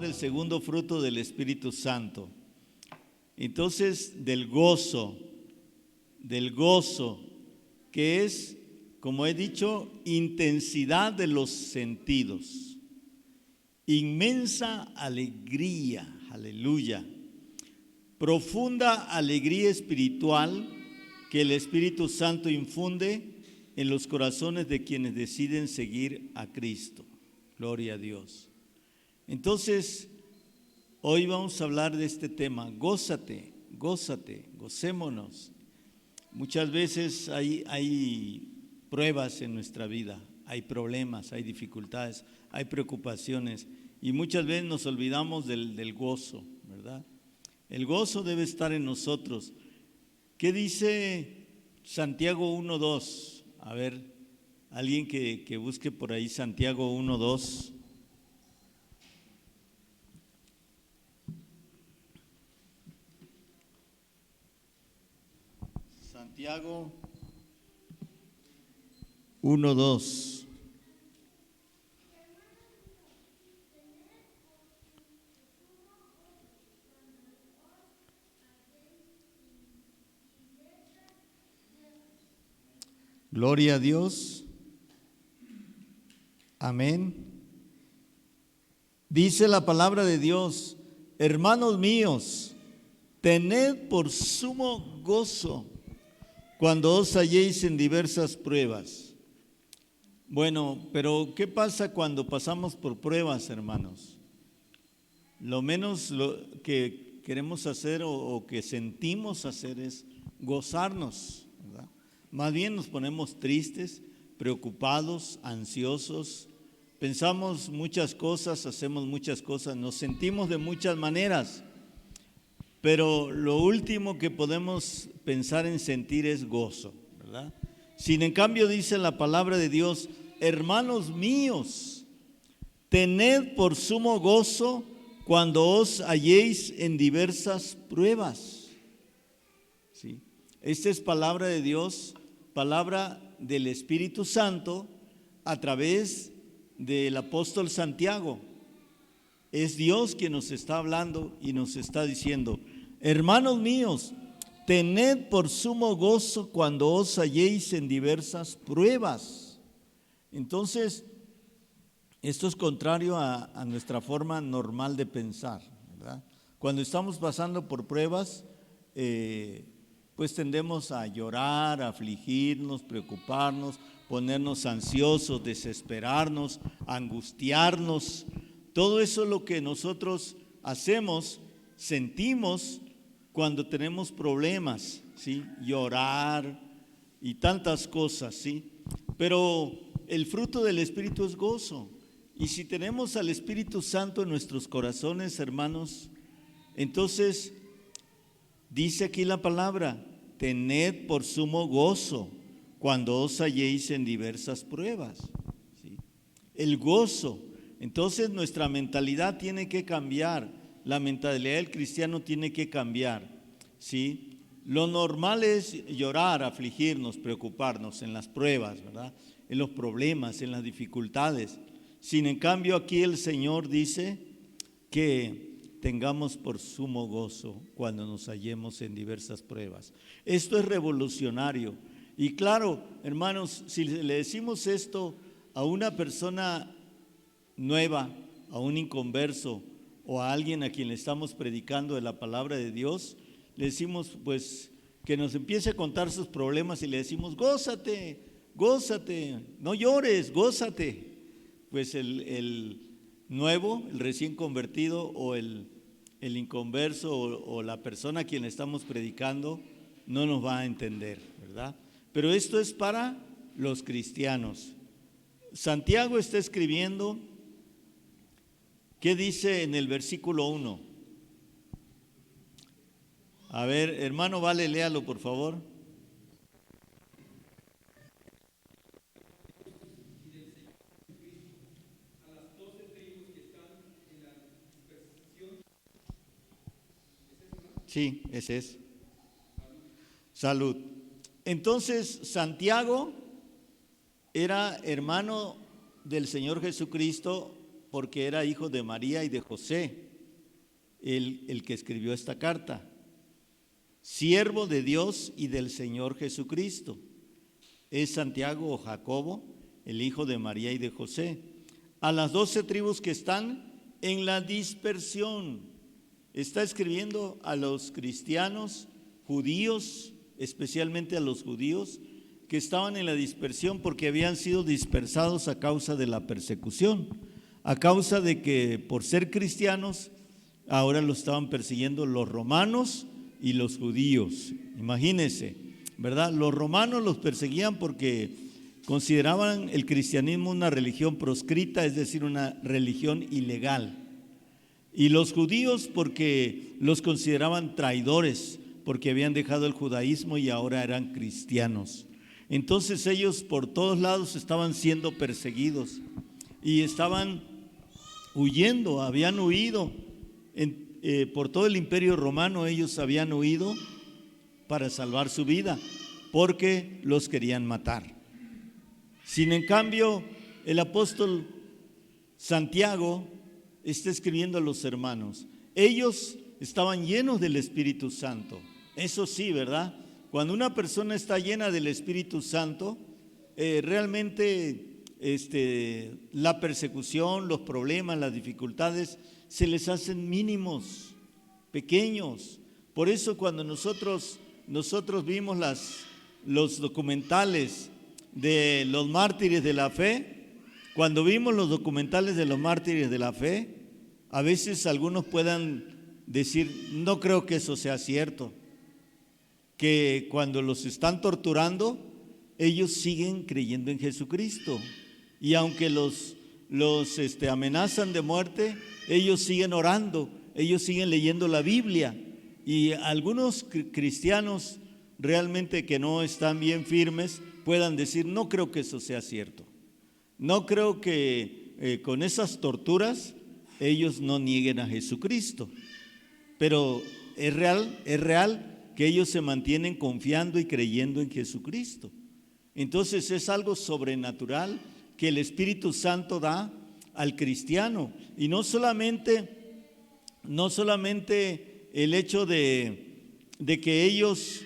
del segundo fruto del Espíritu Santo. Entonces, del gozo, que es, como he dicho, intensidad de los sentidos, inmensa alegría, aleluya, profunda alegría espiritual que el Espíritu Santo infunde en los corazones de quienes deciden seguir a Cristo. Gloria a Dios. Entonces, hoy vamos a hablar de este tema, gózate, gocémonos. Muchas veces hay pruebas en nuestra vida, hay problemas, hay dificultades, hay preocupaciones y muchas veces nos olvidamos del gozo, ¿verdad? El gozo debe estar en nosotros. ¿Qué dice Santiago 1:2? A ver, alguien que busque por ahí Santiago 1:2. Santiago 1:2. Gloria a Dios. Amén. Dice la palabra de Dios: hermanos míos, tened por sumo gozo cuando os halléis en diversas pruebas. Bueno, pero ¿qué pasa cuando pasamos por pruebas, hermanos? Lo menos lo que queremos hacer o que sentimos hacer es gozarnos, ¿verdad? Más bien nos ponemos tristes, preocupados, ansiosos, pensamos muchas cosas, hacemos muchas cosas, nos sentimos de muchas maneras, pero lo último que podemos pensar en sentir es gozo, ¿verdad? Sin en cambio dice la palabra de Dios: hermanos míos, tened por sumo gozo cuando os halléis en diversas pruebas. ¿Sí? Esta es palabra de Dios, palabra del Espíritu Santo a través del apóstol Santiago. Es Dios quien nos está hablando y nos está diciendo: hermanos míos, tened por sumo gozo cuando os halléis en diversas pruebas. Entonces, esto es contrario a nuestra forma normal de pensar, ¿verdad? Cuando estamos pasando por pruebas, pues tendemos a llorar, a afligirnos, preocuparnos, ponernos ansiosos, desesperarnos, angustiarnos. Todo eso es lo que nosotros hacemos, sentimos cuando tenemos problemas, ¿sí? Llorar y tantas cosas, ¿sí? Pero el fruto del Espíritu es gozo. Y si tenemos al Espíritu Santo en nuestros corazones, hermanos, entonces dice aquí la palabra: tened por sumo gozo cuando os halléis en diversas pruebas, ¿sí? El gozo. Entonces nuestra mentalidad tiene que cambiar, la mentalidad del cristiano tiene que cambiar, ¿sí? Lo normal es llorar, afligirnos, preocuparnos en las pruebas, ¿verdad? En los problemas, en las dificultades. Sin en cambio, aquí el Señor dice que tengamos por sumo gozo cuando nos hallemos en diversas pruebas. Esto es revolucionario. Y claro, hermanos, si le decimos esto a una persona nueva, a un inconverso o a alguien a quien le estamos predicando de la palabra de Dios, le decimos pues que nos empiece a contar sus problemas y le decimos: gózate, gózate, no llores, gózate. Pues el nuevo, el recién convertido o el inconverso o la persona a quien le estamos predicando no nos va a entender, ¿verdad? Pero esto es para los cristianos. Santiago está escribiendo, ¿qué dice en el versículo 1? A ver, hermano, vale, léalo por favor. Sí, ese es. Salud. Entonces, Santiago era hermano del Señor Jesucristo porque era hijo de María y de José, el que escribió esta carta. Siervo de Dios y del Señor Jesucristo. Es Santiago o Jacobo, el hijo de María y de José. A las 12 tribus que están en la dispersión. Está escribiendo a los cristianos, judíos, especialmente a los judíos que estaban en la dispersión porque habían sido dispersados a causa de la persecución, a causa de que por ser cristianos ahora lo estaban persiguiendo los romanos y los judíos. Imagínense, ¿verdad? Los romanos los perseguían porque consideraban el cristianismo una religión proscrita, es decir, una religión ilegal. Y los judíos porque los consideraban traidores, porque habían dejado el judaísmo y ahora eran cristianos. Entonces ellos por todos lados estaban siendo perseguidos y estaban huyendo, habían huido. Por todo el imperio romano ellos habían huido para salvar su vida, porque los querían matar. Sin en cambio, el apóstol Santiago está escribiendo a los hermanos. Ellos estaban llenos del Espíritu Santo. Eso sí, ¿verdad? Cuando una persona está llena del Espíritu Santo, realmente la persecución, los problemas, las dificultades se les hacen mínimos, pequeños. Por eso cuando nosotros vimos los documentales de los mártires de la fe, cuando vimos los documentales de los mártires de la fe, a veces algunos puedan decir, no creo que eso sea cierto, que cuando los están torturando, ellos siguen creyendo en Jesucristo. Y aunque los amenazan de muerte, ellos siguen orando, ellos siguen leyendo la Biblia. Y algunos cristianos realmente que no están bien firmes puedan decir, no creo que eso sea cierto. No creo que con esas torturas ellos no nieguen a Jesucristo. Pero es real que ellos se mantienen confiando y creyendo en Jesucristo. Entonces es algo sobrenatural que el Espíritu Santo da al cristiano. Y no solamente el hecho de que ellos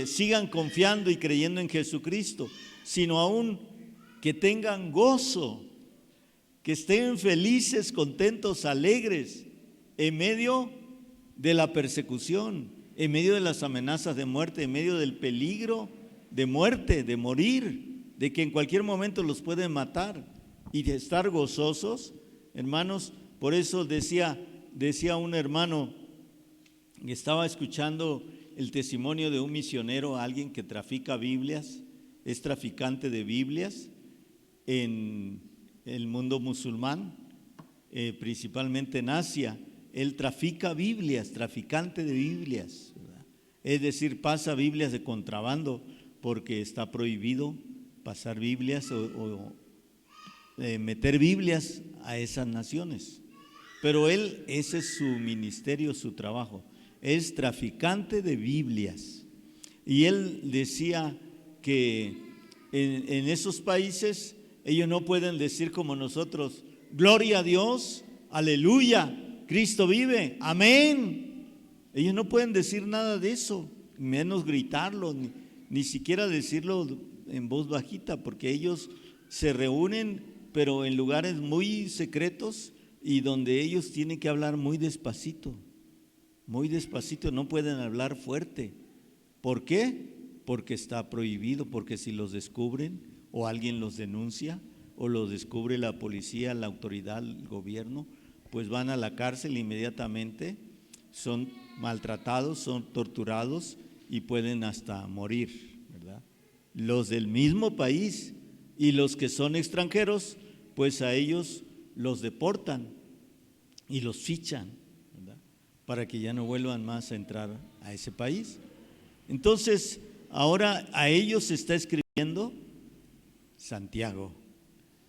sigan confiando y creyendo en Jesucristo, sino aún que tengan gozo, que estén felices, contentos, alegres en medio de la persecución, en medio de las amenazas de muerte, en medio del peligro de muerte, de morir, de que en cualquier momento los pueden matar, y de estar gozosos, hermanos. Por eso decía un hermano que estaba escuchando el testimonio de un misionero, alguien que trafica Biblias, es traficante de Biblias en el mundo musulmán, principalmente en Asia. Él trafica Biblias, traficante de Biblias, ¿verdad? Es decir, pasa Biblias de contrabando porque está prohibido pasar Biblias o meter Biblias a esas naciones. Pero él, ese es su ministerio, su trabajo, es traficante de Biblias. Y él decía que en esos países ellos no pueden decir como nosotros, gloria a Dios, aleluya, Cristo vive, amén. Ellos no pueden decir nada de eso, menos gritarlo, ni siquiera decirlo en voz bajita, porque ellos se reúnen, pero en lugares muy secretos y donde ellos tienen que hablar muy despacito, no pueden hablar fuerte. ¿Por qué? Porque está prohibido, porque si los descubren o alguien los denuncia o los descubre la policía, la autoridad, el gobierno, pues van a la cárcel inmediatamente, son maltratados, son torturados y pueden hasta morir, ¿verdad? Los del mismo país y los que son extranjeros, pues a ellos los deportan y los fichan, ¿verdad? Para que ya no vuelvan más a entrar a ese país. Entonces, ahora a ellos se está escribiendo Santiago,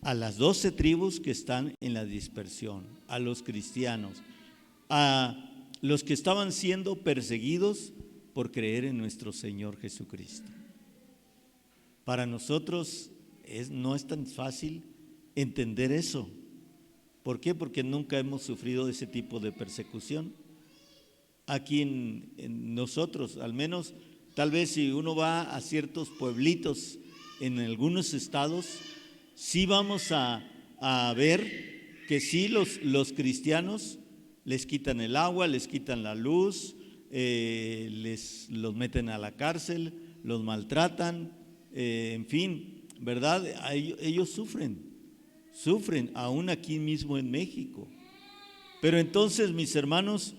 a las 12 tribus que están en la dispersión, a los cristianos, a los que estaban siendo perseguidos por creer en nuestro Señor Jesucristo. Para nosotros no es tan fácil entender eso, ¿Por qué? Porque nunca hemos sufrido ese tipo de persecución. Aquí en nosotros, al menos, tal vez si uno va a ciertos pueblitos en algunos estados, sí vamos a ver que sí los cristianos les quitan el agua, les quitan la luz, los meten a la cárcel, los maltratan, en fin, ¿verdad? Ellos sufren aún aquí mismo en México. Pero entonces, mis hermanos,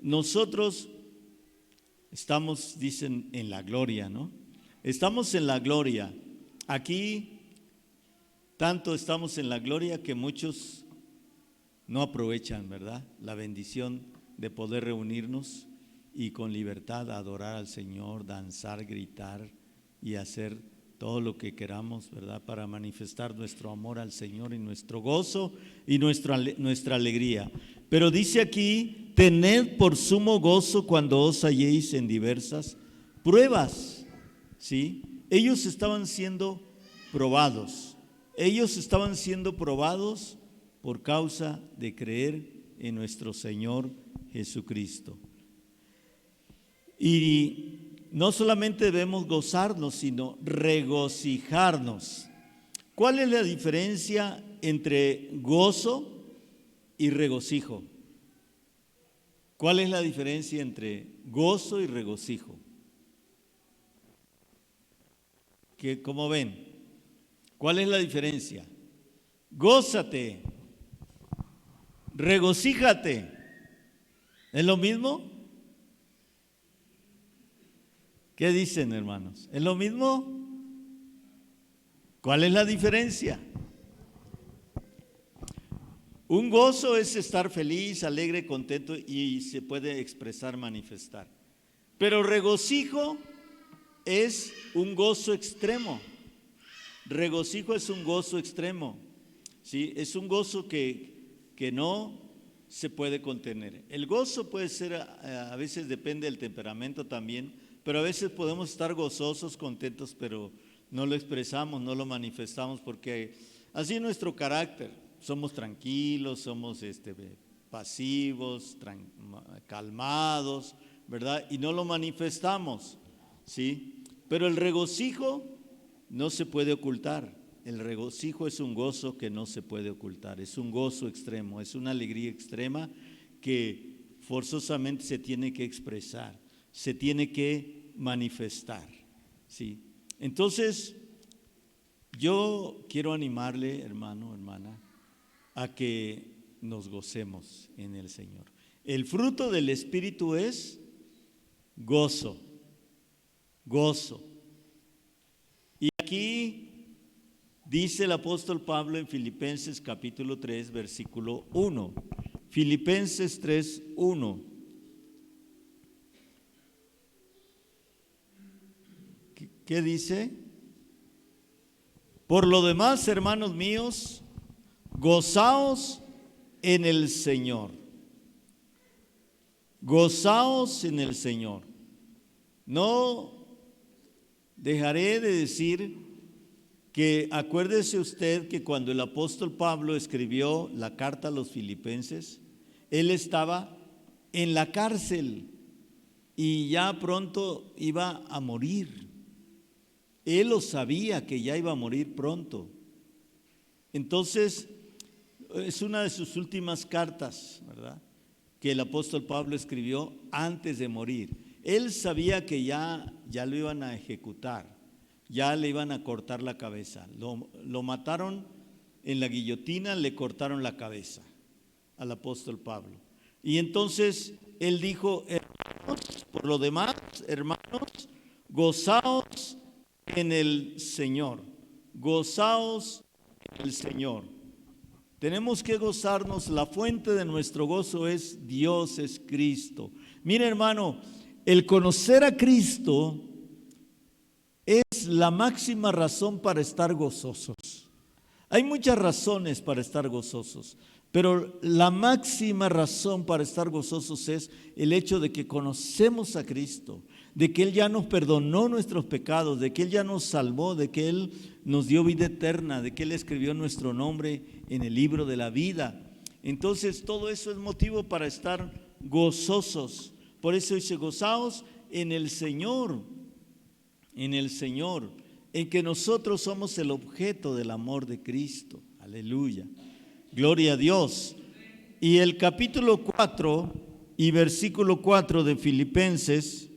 nosotros estamos, dicen, en la gloria, ¿no? Estamos en la gloria. Aquí tanto estamos en la gloria que muchos no aprovechan, ¿verdad? La bendición de poder reunirnos y con libertad adorar al Señor, danzar, gritar y hacer todo lo que queramos, ¿verdad? Para manifestar nuestro amor al Señor y nuestro gozo y nuestra alegría. Pero dice aquí, tened por sumo gozo cuando os halléis en diversas pruebas, ¿sí? Ellos estaban siendo probados. Ellos estaban siendo probados por causa de creer en nuestro Señor Jesucristo. Y no solamente debemos gozarnos, sino regocijarnos. ¿Cuál es la diferencia entre gozo y regocijo? ¿Cuál es la diferencia entre gozo y regocijo? ¿Cómo ven? ¿Cuál es la diferencia? Gózate, regocíjate. ¿Es lo mismo? ¿Qué dicen, hermanos? ¿Es lo mismo? ¿Cuál es la diferencia? Un gozo es estar feliz, alegre, contento y se puede expresar, manifestar. Pero regocijo es un gozo extremo. Regocijo es un gozo extremo, ¿sí? Es un gozo que no se puede contener. El gozo puede ser, a veces depende del temperamento también, pero a veces podemos estar gozosos, contentos, pero no lo expresamos, no lo manifestamos, porque así es nuestro carácter. Somos tranquilos, somos pasivos, calmados, ¿verdad? Y no lo manifestamos, ¿sí? Pero el regocijo no se puede ocultar. El regocijo es un gozo que no se puede ocultar, es un gozo extremo, es una alegría extrema que forzosamente se tiene que expresar, se tiene que manifestar, ¿sí? Entonces, yo quiero animarle, hermano, hermana, a que nos gocemos en el Señor. El fruto del Espíritu es gozo, gozo. Y aquí dice el apóstol Pablo en Filipenses capítulo 3, versículo 1. Filipenses 3, 1. ¿Qué dice? Por lo demás, hermanos míos, gozaos en el Señor. Gozaos en el Señor. No dejaré de decir que acuérdese usted que cuando el apóstol Pablo escribió la carta a los filipenses, él estaba en la cárcel y ya pronto iba a morir. Él lo sabía que ya iba a morir pronto. Entonces, es una de sus últimas cartas, ¿verdad?, que el apóstol Pablo escribió antes de morir. Él sabía que ya lo iban a ejecutar, ya le iban a cortar la cabeza. Lo mataron en la guillotina, le cortaron la cabeza al apóstol Pablo. Y entonces él dijo, hermanos, por lo demás, hermanos, gozaos en el Señor, gozaos en el Señor. Tenemos que gozarnos, la fuente de nuestro gozo es Dios, es Cristo. Mire, hermano, el conocer a Cristo es la máxima razón para estar gozosos. Hay muchas razones para estar gozosos, pero la máxima razón para estar gozosos es el hecho de que conocemos a Cristo, de que Él ya nos perdonó nuestros pecados, de que Él ya nos salvó, de que Él nos dio vida eterna, de que Él escribió nuestro nombre en el libro de la vida. Entonces todo eso es motivo para estar gozosos. Por eso dice, gozaos en el Señor, en que nosotros somos el objeto del amor de Cristo. Aleluya. Gloria a Dios. Y el capítulo 4 y versículo 4 de Filipenses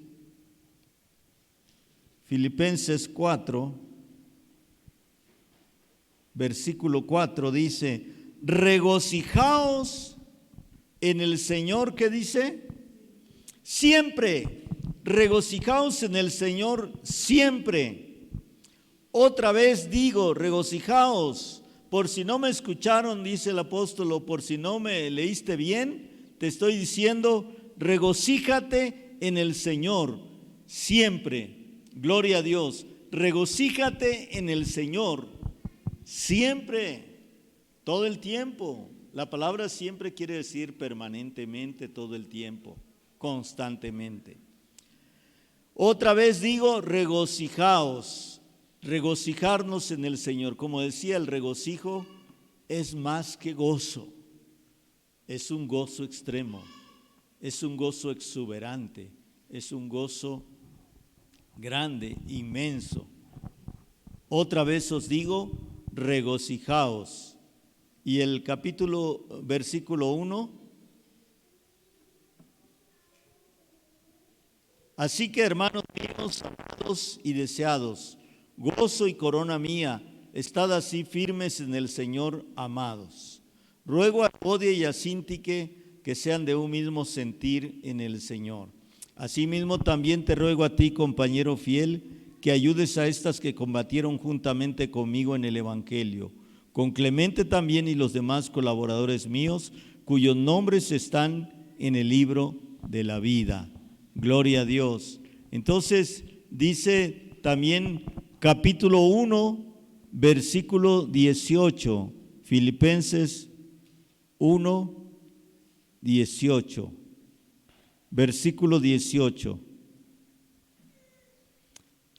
4, versículo 4 dice, regocijaos en el Señor, ¿qué dice? Siempre, regocijaos en el Señor siempre. Otra vez digo, regocijaos. Por si no me escucharon, dice el apóstol, o por si no me leíste bien, te estoy diciendo, regocíjate en el Señor siempre. Gloria a Dios. Regocíjate en el Señor siempre, todo el tiempo. La palabra siempre quiere decir permanentemente, todo el tiempo, constantemente. Otra vez digo, regocijaos, regocijarnos en el Señor. Como decía, el regocijo es más que gozo, es un gozo extremo, es un gozo exuberante, es un gozo grande, inmenso. Otra vez os digo, regocijaos. Y el versículo 1. Así que, hermanos míos, amados y deseados, gozo y corona mía, estad así firmes en el Señor, amados. Ruego a Evodia y a Síntique que sean de un mismo sentir en el Señor. Asimismo también te ruego a ti, compañero fiel, que ayudes a estas que combatieron juntamente conmigo en el Evangelio, con Clemente también y los demás colaboradores míos, cuyos nombres están en el libro de la vida. Gloria a Dios. Entonces dice también capítulo 1, versículo 18, Filipenses 1, 18. Versículo 18.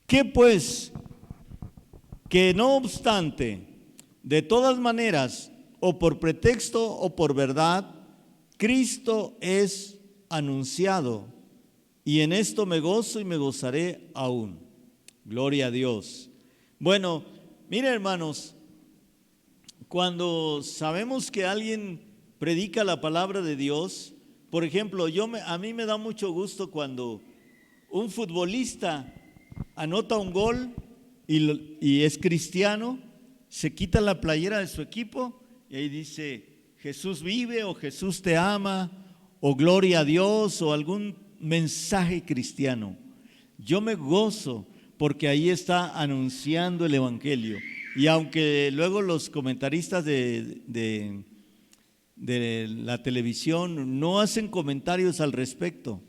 ¿Qué pues? Que no obstante, de todas maneras, o por pretexto o por verdad, Cristo es anunciado, y en esto me gozo y me gozaré aún. Gloria a Dios. Bueno, miren, hermanos, cuando sabemos que alguien predica la palabra de Dios, por ejemplo, a mí me da mucho gusto cuando un futbolista anota un gol y es cristiano, se quita la playera de su equipo y ahí dice, Jesús vive, o Jesús te ama, o gloria a Dios, o algún mensaje cristiano. Yo me gozo porque ahí está anunciando el Evangelio. Y aunque luego los comentaristas de la televisión no hacen comentarios al respecto,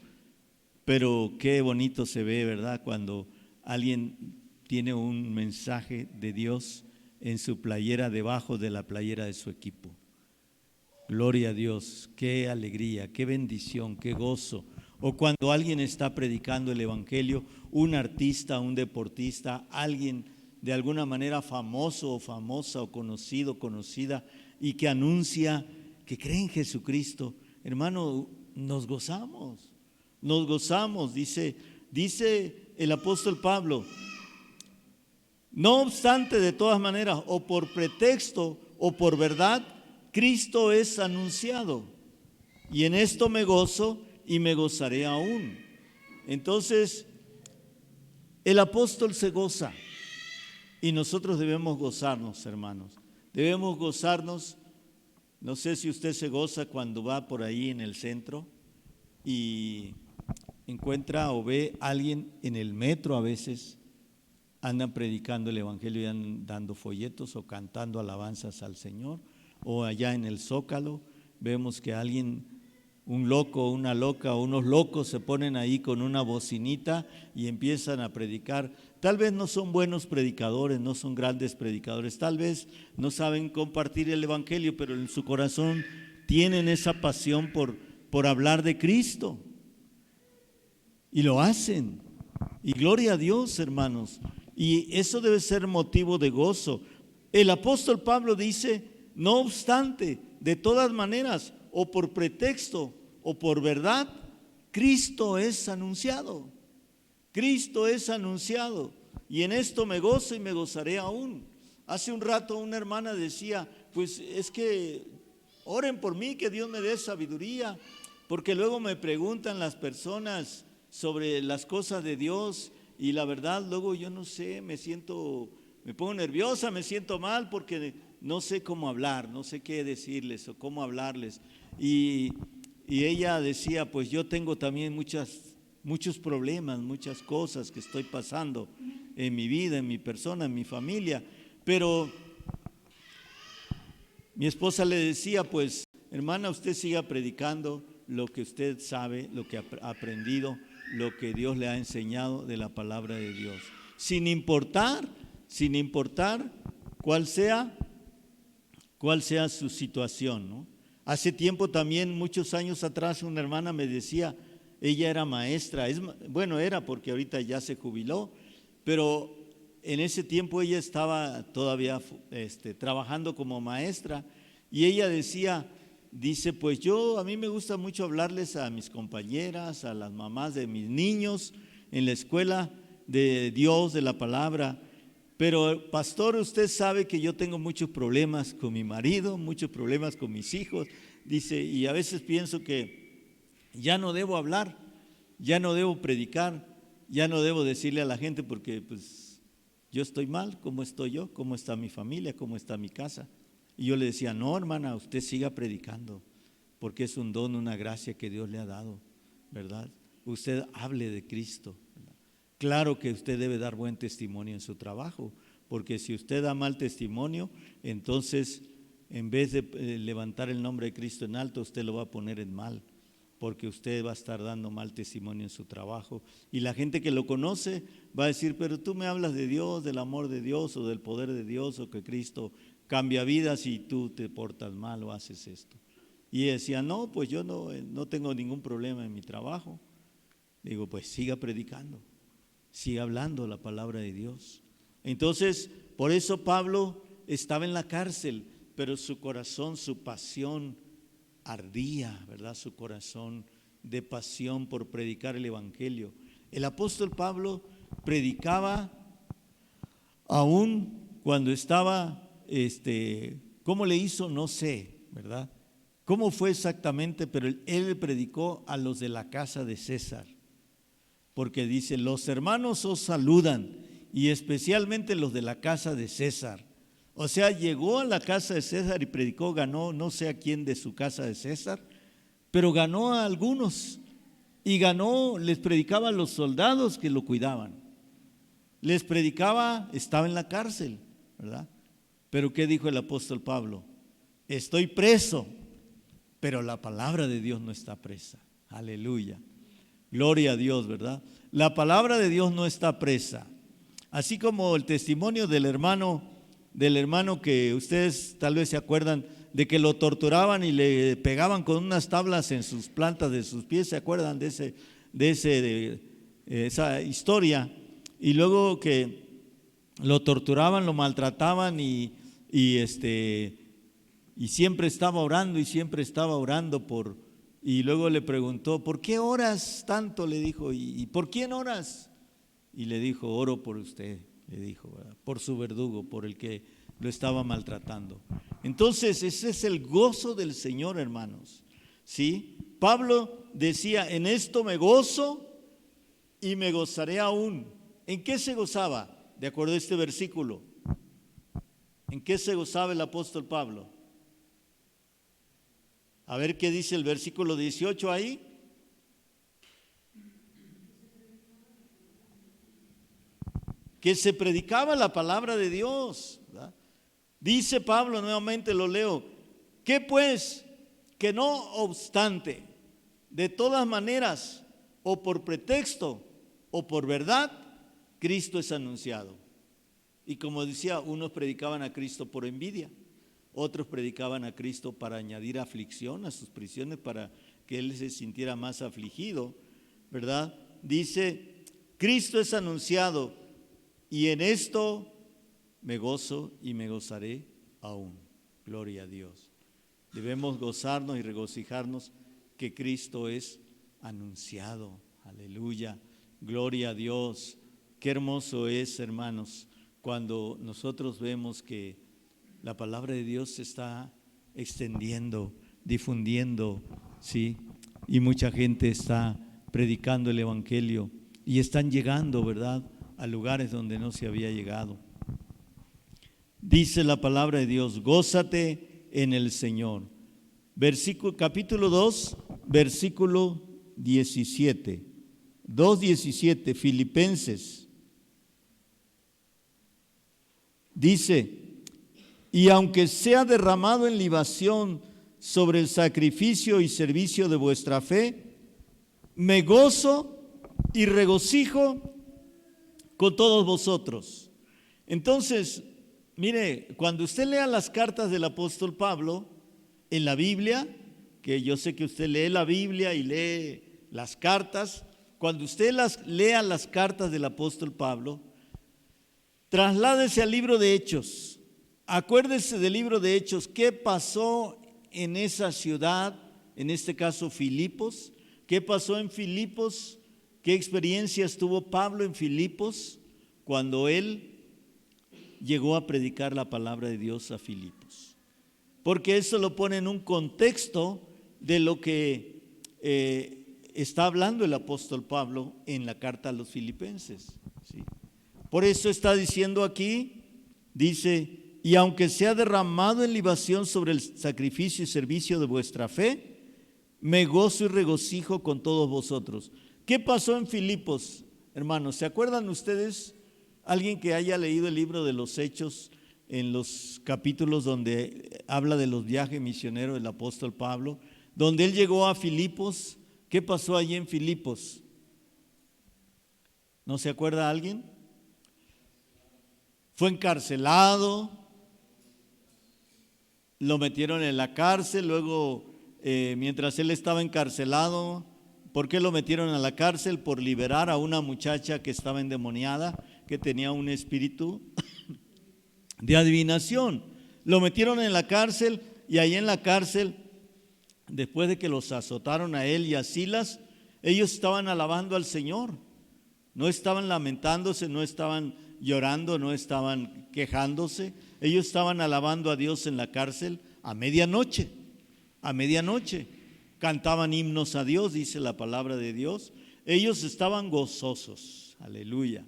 pero qué bonito se ve, ¿verdad? Cuando alguien tiene un mensaje de Dios en su playera, debajo de la playera de su equipo. Gloria a Dios, qué alegría, qué bendición, qué gozo. O cuando alguien está predicando el Evangelio, un artista, un deportista, alguien de alguna manera famoso o famosa, o conocido, conocida, y que anuncia que cree en Jesucristo, hermano, nos gozamos, dice el apóstol Pablo. No obstante, de todas maneras, o por pretexto o por verdad, Cristo es anunciado, y en esto me gozo y me gozaré aún. Entonces, el apóstol se goza, y nosotros debemos gozarnos, hermanos. Debemos gozarnos. No sé si usted se goza cuando va por ahí en el centro y encuentra o ve a alguien en el metro. A veces andan predicando el Evangelio y andan dando folletos o cantando alabanzas al Señor. O allá en el Zócalo vemos que alguien, un loco, una loca o unos locos se ponen ahí con una bocinita y empiezan a predicar. Tal vez no son buenos predicadores, no son grandes predicadores, tal vez no saben compartir el Evangelio, pero en su corazón tienen esa pasión por hablar de Cristo. Y lo hacen. Y gloria a Dios, hermanos. Y eso debe ser motivo de gozo. El apóstol Pablo dice, no obstante, de todas maneras, o por pretexto, o por verdad, Cristo es anunciado. Cristo es anunciado. Y en esto me gozo y me gozaré aún. Hace un rato una hermana decía, pues es que oren por mí, que Dios me dé sabiduría, porque luego me preguntan las personas sobre las cosas de Dios y la verdad luego yo no sé, me pongo nerviosa, me siento mal porque no sé cómo hablar, no sé qué decirles o cómo hablarles. Y ella decía, pues yo tengo también muchos problemas, muchas cosas que estoy pasando en mi vida, en mi persona, en mi familia, pero mi esposa le decía, pues hermana, usted siga predicando lo que usted sabe, lo que ha aprendido, lo que Dios le ha enseñado de la palabra de Dios, sin importar cuál sea su situación, ¿no? Hace tiempo también, muchos años atrás, una hermana me decía, ella era maestra, era porque ahorita ya se jubiló, pero en ese tiempo ella estaba todavía trabajando como maestra y ella dice, pues a mí me gusta mucho hablarles a mis compañeras, a las mamás de mis niños en la escuela de Dios, de la palabra, pero pastor, usted sabe que yo tengo muchos problemas con mi marido, muchos problemas con mis hijos, dice, y a veces pienso que ya no debo hablar, ya no debo predicar, ya no debo decirle a la gente porque pues yo estoy mal, ¿cómo estoy yo? ¿Cómo está mi familia? ¿Cómo está mi casa? Y yo le decía, no hermana, usted siga predicando, porque es un don, una gracia que Dios le ha dado, ¿verdad? Usted hable de Cristo, ¿verdad? Claro que usted debe dar buen testimonio en su trabajo, porque si usted da mal testimonio, entonces en vez de levantar el nombre de Cristo en alto, usted lo va a poner en mal, porque usted va a estar dando mal testimonio en su trabajo. Y la gente que lo conoce va a decir, pero tú me hablas de Dios, del amor de Dios o del poder de Dios o que Cristo cambia vidas y tú te portas mal o haces esto. Y decía, no, pues yo no tengo ningún problema en mi trabajo. Digo, pues siga predicando, siga hablando la palabra de Dios. Entonces, por eso Pablo estaba en la cárcel, pero su corazón, su pasión ardía, ¿verdad? Su corazón de pasión por predicar el evangelio. El apóstol Pablo predicaba aún cuando estaba, ¿cómo le hizo? No sé, ¿verdad? ¿Cómo fue exactamente? Pero él predicó a los de la casa de César, porque dice, los hermanos os saludan, y especialmente los de la casa de César. O sea, llegó a la casa de César y predicó, ganó no sé a quién de su casa de César, pero ganó a algunos y les predicaba a los soldados que lo cuidaban. Les predicaba, estaba en la cárcel, ¿verdad? Pero ¿qué dijo el apóstol Pablo? Estoy preso, pero la palabra de Dios no está presa. Aleluya. Gloria a Dios, ¿verdad? La palabra de Dios no está presa. Así como el testimonio del hermano que ustedes tal vez se acuerdan de que lo torturaban y le pegaban con unas tablas en sus plantas de sus pies, ¿se acuerdan de esa historia? Y luego que lo torturaban, lo maltrataban y siempre estaba orando y luego le preguntó, ¿por qué oras tanto? Le dijo, ¿y por quién oras? Y le dijo, oro por usted, le dijo, ¿verdad? Por su verdugo, por el que lo estaba maltratando. Entonces, ese es el gozo del Señor, hermanos, ¿sí? Pablo decía, en esto me gozo y me gozaré aún. ¿En qué se gozaba? De acuerdo a este versículo. ¿En qué se gozaba el apóstol Pablo? A ver qué dice el versículo 18 ahí. Que se predicaba la palabra de Dios, ¿verdad? Dice Pablo, nuevamente lo leo, que pues, que no obstante, de todas maneras, o por pretexto, o por verdad, Cristo es anunciado. Y como decía, unos predicaban a Cristo por envidia, otros predicaban a Cristo para añadir aflicción a sus prisiones, para que Él se sintiera más afligido, ¿verdad? Dice, Cristo es anunciado, y en esto me gozo y me gozaré aún. Gloria a Dios. Debemos gozarnos y regocijarnos que Cristo es anunciado. Aleluya, gloria a Dios. Qué hermoso es, hermanos, cuando nosotros vemos que la palabra de Dios se está extendiendo, difundiendo, ¿sí? Y mucha gente está predicando el evangelio y están llegando, ¿verdad?, a lugares donde no se había llegado. Dice la palabra de Dios: gózate en el Señor. Capítulo 2, versículo 17. 2:17, Filipenses. Dice: y aunque sea derramado en libación sobre el sacrificio y servicio de vuestra fe, me gozo y regocijo con todos vosotros. Entonces, mire, cuando usted lea las cartas del apóstol Pablo en la Biblia, que yo sé que usted lee la Biblia y lee las cartas, cuando usted lea las cartas del apóstol Pablo, trasládese al libro de Hechos. Acuérdese del libro de Hechos, qué pasó en esa ciudad, en este caso Filipos, qué pasó en Filipos, qué experiencias tuvo Pablo en Filipos cuando él llegó a predicar la palabra de Dios a Filipos. Porque eso lo pone en un contexto de lo que está hablando el apóstol Pablo en la carta a los filipenses, ¿sí? Por eso está diciendo aquí, dice: y aunque sea derramado en libación sobre el sacrificio y servicio de vuestra fe, me gozo y regocijo con todos vosotros. ¿Qué pasó en Filipos, hermanos? ¿Se acuerdan ustedes? Alguien que haya leído el libro de los Hechos, en los capítulos donde habla de los viajes misioneros del apóstol Pablo, donde él llegó a Filipos. ¿Qué pasó allí en Filipos? ¿No se acuerda alguien? Fue encarcelado, lo metieron en la cárcel, luego mientras él estaba encarcelado, ¿por qué lo metieron a la cárcel? Por liberar a una muchacha que estaba endemoniada, que tenía un espíritu de adivinación. Lo metieron en la cárcel y ahí en la cárcel, después de que los azotaron a él y a Silas, ellos estaban alabando al Señor. No estaban lamentándose, no estaban llorando, no estaban quejándose. Ellos estaban alabando a Dios en la cárcel a medianoche. A medianoche cantaban himnos a Dios, dice la palabra de Dios. Ellos estaban gozosos, aleluya.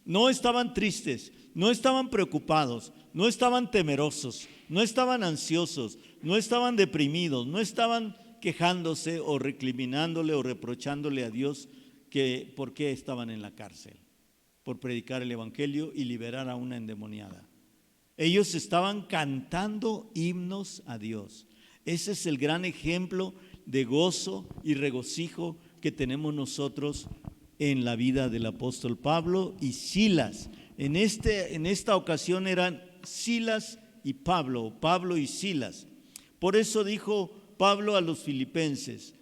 No estaban tristes, no estaban preocupados, no estaban temerosos, no estaban ansiosos, no estaban deprimidos, no estaban quejándose o recriminándole o reprochándole a Dios que por qué estaban en la cárcel, por predicar el evangelio y liberar a una endemoniada. Ellos estaban cantando himnos a Dios. Ese es el gran ejemplo de gozo y regocijo que tenemos nosotros en la vida del apóstol Pablo y Silas. En esta ocasión eran Silas y Pablo, Pablo y Silas. Por eso dijo Pablo a los filipenses,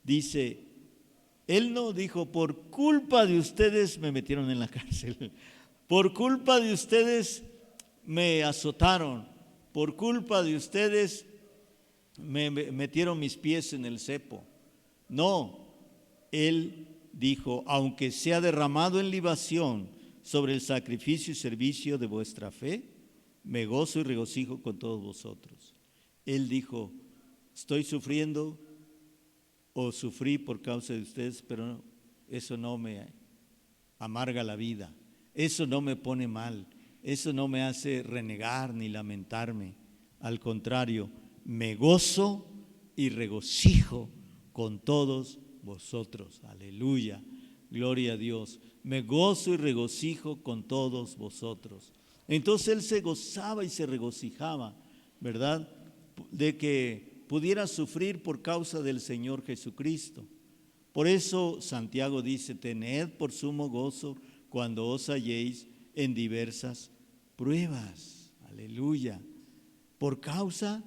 dice, él no dijo: por culpa de ustedes me metieron en la cárcel, por culpa de ustedes me azotaron, por culpa de ustedes me metieron mis pies en el cepo. No, él dijo: aunque sea derramado en libación sobre el sacrificio y servicio de vuestra fe, me gozo y regocijo con todos vosotros. Él dijo: estoy sufriendo o sufrí por causa de ustedes, pero eso no me amarga la vida, eso no me pone mal, eso no me hace renegar ni lamentarme. Al contrario, me gozo y regocijo con todos vosotros. Aleluya, gloria a Dios. Me gozo y regocijo con todos vosotros. Entonces él se gozaba y se regocijaba, ¿verdad?, de que pudiera sufrir por causa del Señor Jesucristo. Por eso Santiago dice: tened por sumo gozo cuando os halléis en diversas pruebas. Aleluya. Por causa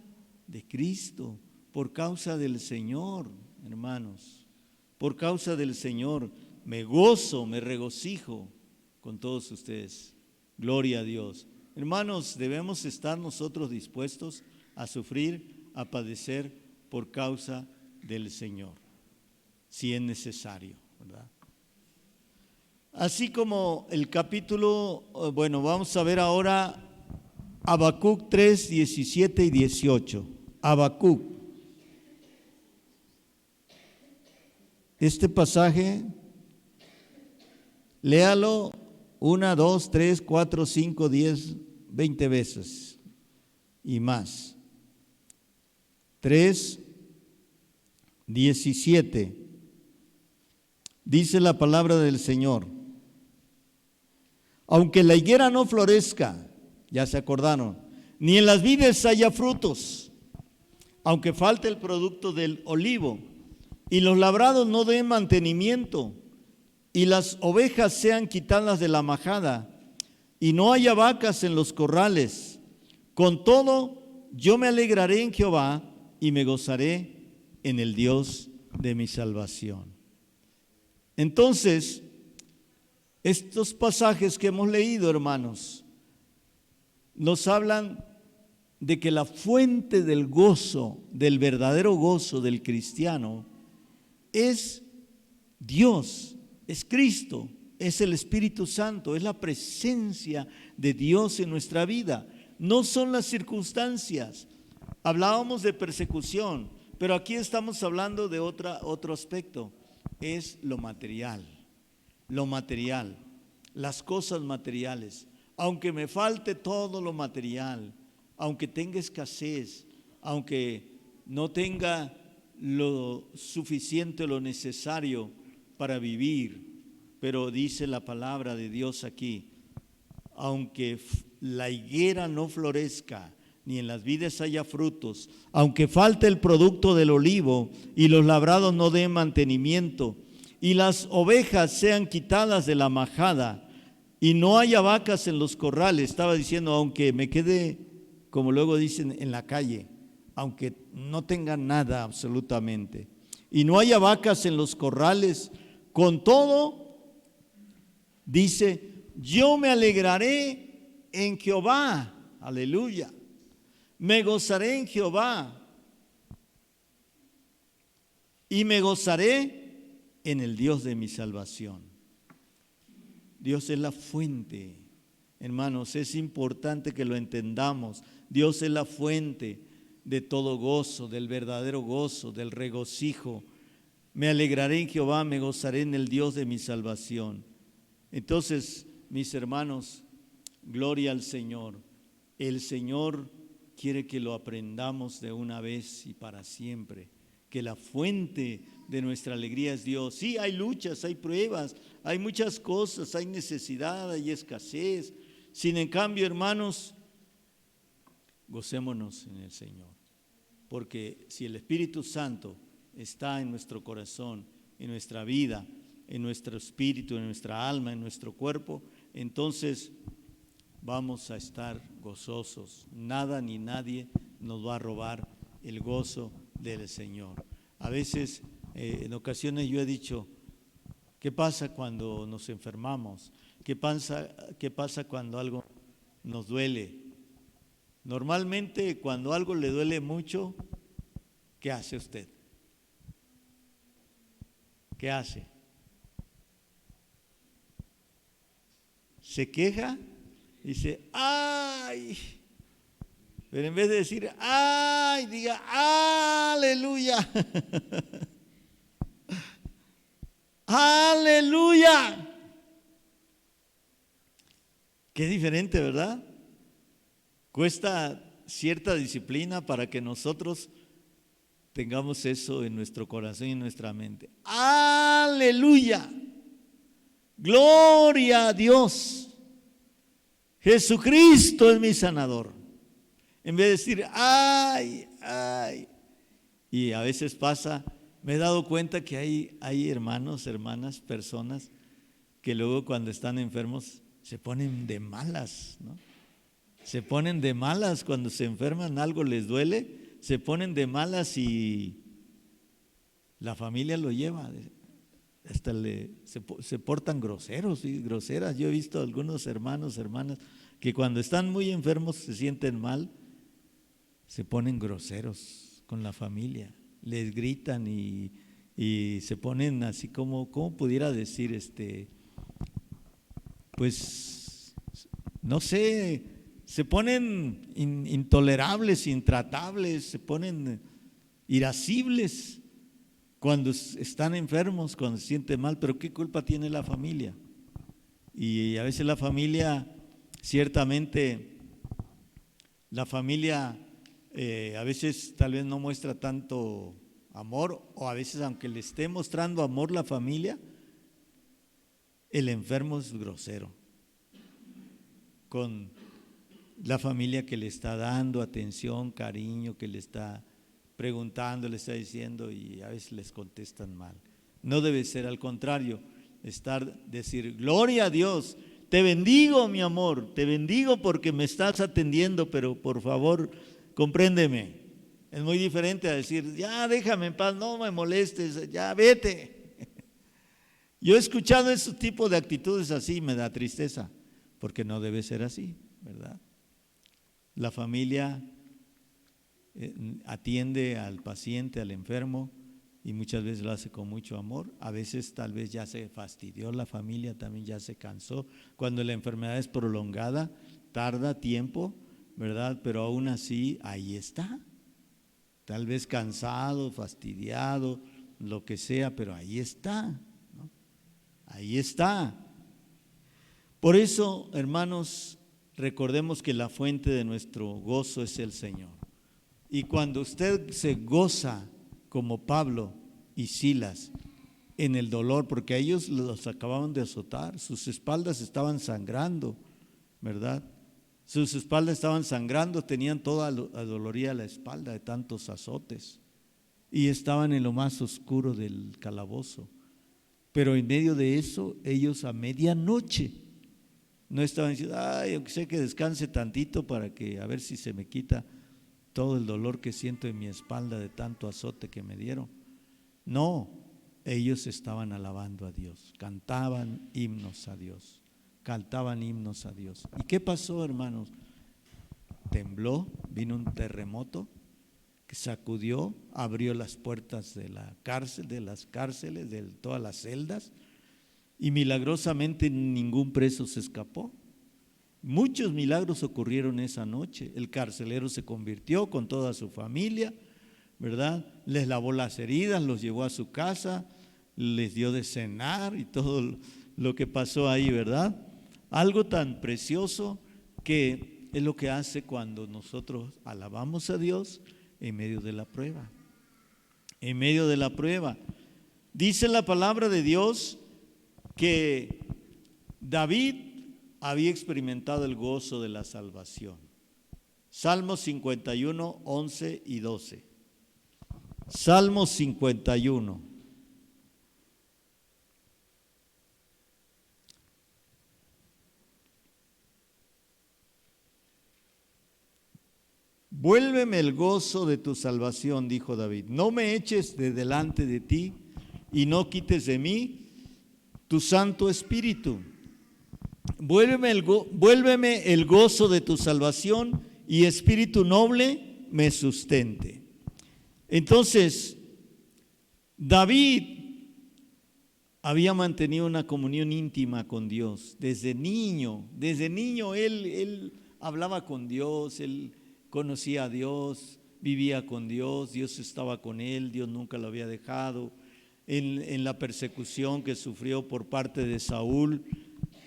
de Cristo, por causa del Señor, hermanos. Por causa del Señor me gozo, me regocijo con todos ustedes. Gloria a Dios. Hermanos, debemos estar nosotros dispuestos a sufrir a padecer por causa del Señor, si es necesario, ¿verdad? Así como el capítulo, bueno, vamos a ver ahora Habacuc 3, 17 y 18. Habacuc. Este pasaje, léalo 1, 2, 3, 4, 5, 10, 20 veces y más. 3, 17. Dice la palabra del Señor: aunque la higuera no florezca, ya se acordaron, ni en las vides haya frutos, aunque falte el producto del olivo, y los labrados no den mantenimiento, y las ovejas sean quitadas de la majada, y no haya vacas en los corrales, con todo yo me alegraré en Jehová y me gozaré en el Dios de mi salvación. Entonces, estos pasajes que hemos leído, hermanos, nos hablan de que la fuente del gozo, del verdadero gozo del cristiano, es Dios, es Cristo, es el Espíritu Santo, es la presencia de Dios en nuestra vida. No son las circunstancias. Hablábamos de persecución, pero aquí estamos hablando de otro aspecto, es lo material, las cosas materiales. Aunque me falte todo lo material, aunque tenga escasez, aunque no tenga lo suficiente, lo necesario para vivir, pero dice la palabra de Dios aquí: aunque la higuera no florezca, ni en las vides haya frutos, aunque falte el producto del olivo y los labrados no den mantenimiento, y las ovejas sean quitadas de la majada, y no haya vacas en los corrales, estaba diciendo, aunque me quede, como luego dicen, en la calle, aunque no tenga nada absolutamente, y no haya vacas en los corrales, con todo, dice, yo me alegraré en Jehová, aleluya, me gozaré en Jehová, y me gozaré en el Dios de mi salvación. Dios es la fuente, hermanos, es importante que lo entendamos. Dios es la fuente de todo gozo, del verdadero gozo, del regocijo. Me alegraré en Jehová, me gozaré en el Dios de mi salvación. Entonces, mis hermanos, gloria al Señor. El Señor quiere que lo aprendamos de una vez y para siempre, que la fuente de nuestra alegría es Dios. Sí, hay luchas, hay pruebas, hay muchas cosas, hay necesidad, hay escasez. Sin en cambio, hermanos, gocémonos en el Señor. Porque si el Espíritu Santo está en nuestro corazón, en nuestra vida, en nuestro espíritu, en nuestra alma, en nuestro cuerpo, entonces vamos a estar gozosos. Nada ni nadie nos va a robar el gozo del Señor. A veces, en ocasiones yo he dicho, ¿qué pasa cuando nos enfermamos? ¿Qué pasa cuando algo nos duele? Normalmente cuando algo le duele mucho, ¿qué hace usted? ¿Qué hace? Se queja, dice, ¡ay! Pero en vez de decir, ¡ay!, diga, ¡aleluya! ¡Aleluya! Qué diferente, ¿verdad? Cuesta cierta disciplina para que nosotros tengamos eso en nuestro corazón y en nuestra mente. ¡Aleluya! ¡Gloria a Dios! Jesucristo es mi sanador. En vez de decir, ¡ay! ¡Ay! Y a veces pasa, me he dado cuenta que hay hermanos, hermanas, personas que luego cuando están enfermos se ponen de malas, ¿no? Se ponen de malas cuando se enferman, algo les duele, se ponen de malas y la familia lo lleva, hasta se portan groseros y groseras. Yo he visto algunos hermanos, hermanas, que cuando están muy enfermos se sienten mal, se ponen groseros con la familia, les gritan y se ponen así como, ¿cómo pudiera decir? Pues, no sé, se ponen intolerables, intratables, se ponen irascibles cuando están enfermos, cuando se sienten mal, pero ¿qué culpa tiene la familia? Y a veces la familia, ciertamente, la familia a veces tal vez no muestra tanto amor, o a veces aunque le esté mostrando amor la familia, el enfermo es grosero con la familia que le está dando atención, cariño, que le está preguntando, le está diciendo, y a veces les contestan mal. No debe ser, al contrario, decir, gloria a Dios, te bendigo mi amor, te bendigo porque me estás atendiendo, pero por favor, compréndeme. Es muy diferente a decir, ya déjame en paz, no me molestes, ya vete. Yo he escuchado ese tipo de actitudes así y me da tristeza, porque no debe ser así, ¿verdad? La familia atiende al paciente, al enfermo, y muchas veces lo hace con mucho amor. A veces tal vez ya se fastidió la familia, también ya se cansó. Cuando la enfermedad es prolongada, tarda tiempo, ¿verdad? Pero aún así, ahí está. Tal vez cansado, fastidiado, lo que sea, pero ahí está, ¿no? Ahí está. Por eso, hermanos, recordemos que la fuente de nuestro gozo es el Señor. Y cuando usted se goza como Pablo y Silas en el dolor, porque a ellos los acababan de azotar, sus espaldas estaban sangrando, ¿verdad? Sus espaldas estaban sangrando, tenían toda adoloría la espalda de tantos azotes y estaban en lo más oscuro del calabozo. Pero en medio de eso, ellos a medianoche no estaban diciendo, ay, aunque sea que descanse tantito para que a ver si se me quita todo el dolor que siento en mi espalda de tanto azote que me dieron. No, ellos estaban alabando a Dios, cantaban himnos a Dios, cantaban himnos a Dios. ¿Y qué pasó, hermanos? Tembló, vino un terremoto que sacudió, abrió las puertas de la cárcel, de las cárceles, de todas las celdas, y milagrosamente ningún preso se escapó. Muchos milagros ocurrieron esa noche. El carcelero se convirtió con toda su familia, ¿verdad? Les lavó las heridas, los llevó a su casa, les dio de cenar y todo lo que pasó ahí, ¿verdad? Algo tan precioso que es lo que hace cuando nosotros alabamos a Dios en medio de la prueba. En medio de la prueba. Dice la palabra de Dios que David había experimentado el gozo de la salvación. Salmos 51, 11 y 12. Salmos 51. Vuélveme el gozo de tu salvación, dijo David. No me eches de delante de ti y no quites de mí tu Santo Espíritu. Vuélveme el gozo de tu salvación y espíritu noble me sustente. Entonces, David había mantenido una comunión íntima con Dios desde niño. Desde niño él hablaba con Dios, él conocía a Dios, vivía con Dios, Dios estaba con él, Dios nunca lo había dejado. En la persecución que sufrió por parte de Saúl,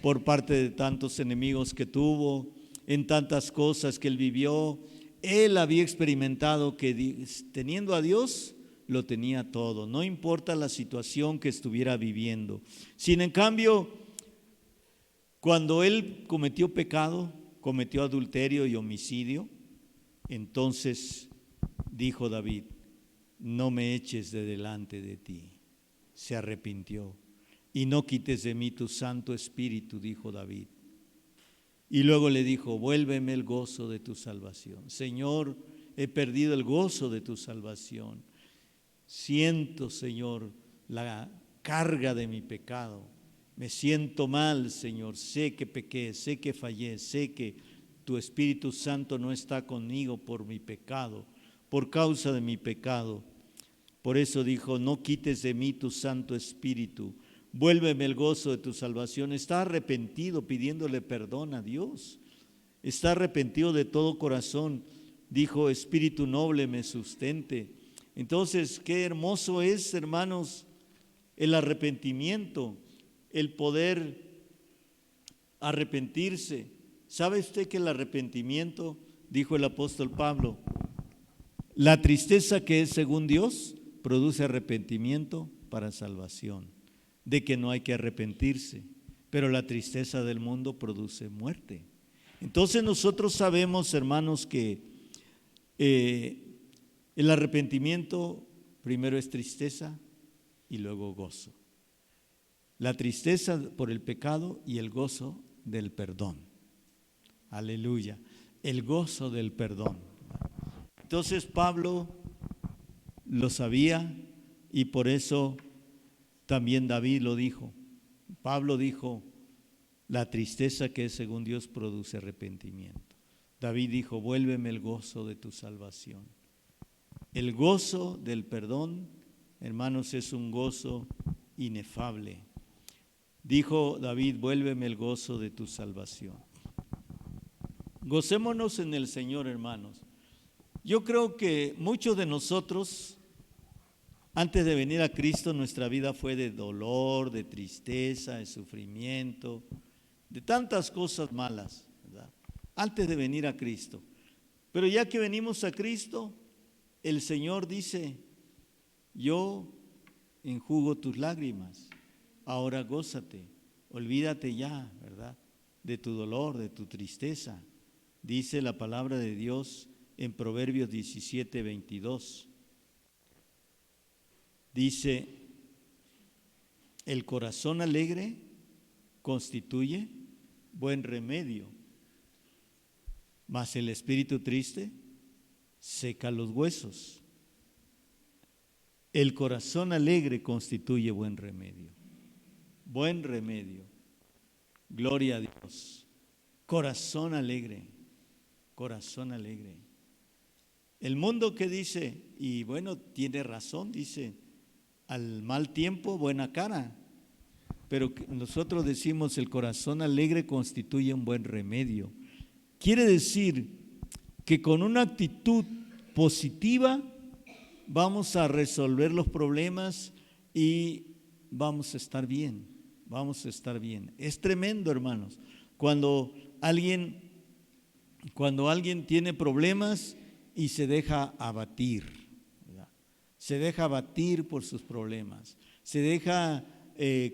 por parte de tantos enemigos que tuvo, en tantas cosas que él vivió, él había experimentado que teniendo a Dios lo tenía todo, no importa la situación que estuviera viviendo. Sin en cambio, cuando él cometió pecado, cometió adulterio y homicidio, entonces dijo David, no me eches de delante de ti. Se arrepintió. Y no quites de mí tu Santo Espíritu, dijo David. Y luego le dijo, vuélveme el gozo de tu salvación. Señor, he perdido el gozo de tu salvación. Siento, Señor, la carga de mi pecado. Me siento mal, Señor. Sé que pequé, sé que fallé, sé que tu Espíritu Santo no está conmigo por mi pecado, por causa de mi pecado. Por eso dijo, no quites de mí tu Santo Espíritu, vuélveme el gozo de tu salvación. Está arrepentido pidiéndole perdón a Dios. Está arrepentido de todo corazón. Dijo, Espíritu noble me sustente. Entonces, qué hermoso es, hermanos, el arrepentimiento, el poder arrepentirse. ¿Sabe usted que el arrepentimiento, dijo el apóstol Pablo, la tristeza que es según Dios produce arrepentimiento para salvación, de que no hay que arrepentirse, pero la tristeza del mundo produce muerte? Entonces nosotros sabemos, hermanos, que el arrepentimiento primero es tristeza y luego gozo. La tristeza por el pecado y el gozo del perdón. Aleluya. El gozo del perdón. Entonces Pablo lo sabía y por eso también David lo dijo. Pablo dijo, la tristeza que es según Dios produce arrepentimiento. David dijo, vuélveme el gozo de tu salvación. El gozo del perdón, hermanos, es un gozo inefable. Dijo David, vuélveme el gozo de tu salvación. Gocémonos en el Señor, hermanos. Yo creo que muchos de nosotros, antes de venir a Cristo, nuestra vida fue de dolor, de tristeza, de sufrimiento, de tantas cosas malas, ¿verdad? Antes de venir a Cristo. Pero ya que venimos a Cristo, el Señor dice, yo enjugo tus lágrimas, ahora gózate, olvídate ya, ¿verdad?, de tu dolor, de tu tristeza. Dice la palabra de Dios en Proverbios 17:22. Dice, el corazón alegre constituye buen remedio, mas el espíritu triste seca los huesos. El corazón alegre constituye buen remedio. Buen remedio. Gloria a Dios. Corazón alegre. Corazón alegre. El mundo que dice, y bueno, tiene razón, dice, al mal tiempo, buena cara. Pero nosotros decimos, el corazón alegre constituye un buen remedio. Quiere decir que con una actitud positiva vamos a resolver los problemas y vamos a estar bien, vamos a estar bien. Es tremendo, hermanos, cuando alguien tiene problemas y se deja abatir, ¿verdad? Se deja abatir por sus problemas, se deja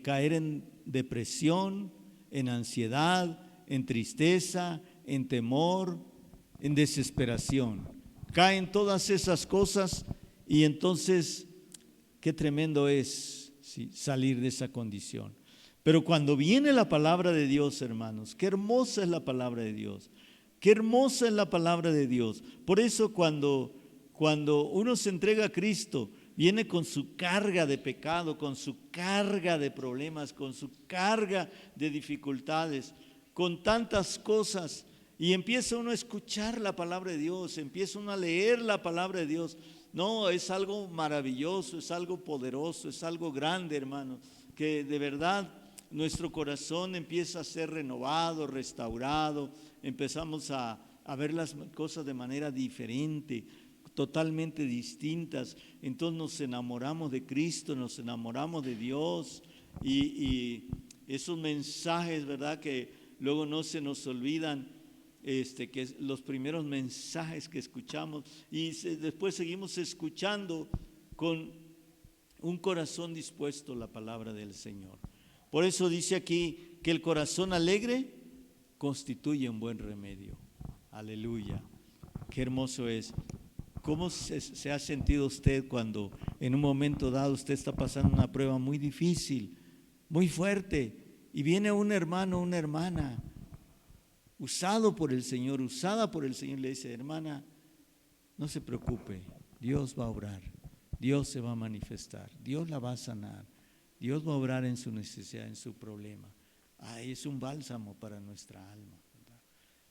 caer en depresión, en ansiedad, en tristeza, en temor, en desesperación. Caen todas esas cosas y entonces qué tremendo es, ¿sí?, salir de esa condición. Pero cuando viene la palabra de Dios, hermanos, qué hermosa es la palabra de Dios. Qué hermosa es la palabra de Dios. Por eso cuando uno se entrega a Cristo, viene con su carga de pecado, con su carga de problemas, con su carga de dificultades, con tantas cosas. Y empieza uno a escuchar la palabra de Dios, empieza uno a leer la palabra de Dios. No, es algo maravilloso, es algo poderoso, es algo grande, hermano, que de verdad nuestro corazón empieza a ser renovado, restaurado, empezamos a ver las cosas de manera diferente, totalmente distintas. Entonces nos enamoramos de Cristo, nos enamoramos de Dios y esos mensajes, ¿verdad?, que luego no se nos olvidan, que los primeros mensajes que escuchamos y después seguimos escuchando con un corazón dispuesto la palabra del Señor. Por eso dice aquí que el corazón alegre constituye un buen remedio. Aleluya. Qué hermoso es. ¿Cómo se ha sentido usted cuando en un momento dado usted está pasando una prueba muy difícil, muy fuerte, y viene un hermano, una hermana, usado por el Señor, usada por el Señor, le dice, hermana, no se preocupe, Dios va a obrar, Dios se va a manifestar, Dios la va a sanar, Dios va a obrar en su necesidad, en su problema? Ay, es un bálsamo para nuestra alma, ¿verdad?